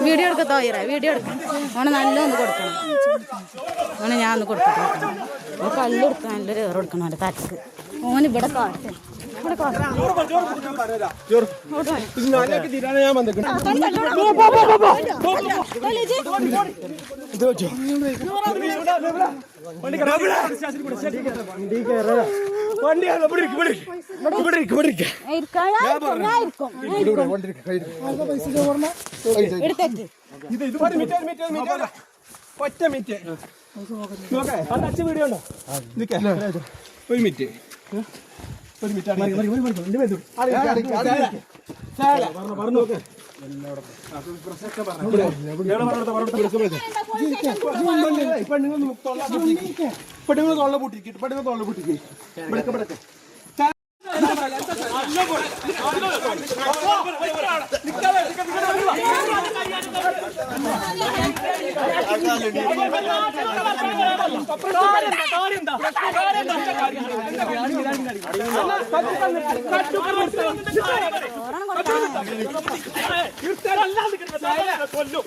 video എടുക്കത്തോ video എടുക്കാം ഓനെ നല്ല ഒന്ന് കൊടുക്കണം ഓനെ ഞാൻ ഒന്ന് കൊടുക്കട്ടെ ഓ കല്ലെടുത്ത് നല്ലൊരു ഏറെ കൊടുക്കണം അവൻ്റെ തലക്ക് ഓന് ഇവിടെ കാട്ടെ ഇവിടെ ഒറ്റ മിനിറ്റ് വീഡിയോ ഉണ്ടോ ഒരു മിനിറ്റ് ഒരു മിനിറ്റ് പെണ്ണുങ്ങൾ തൊള്ള പൂട്ടിരിക്കും പെണ്ണുങ്ങൾ തൊള്ള പൂട്ടിരിക്കും കൊല്ലും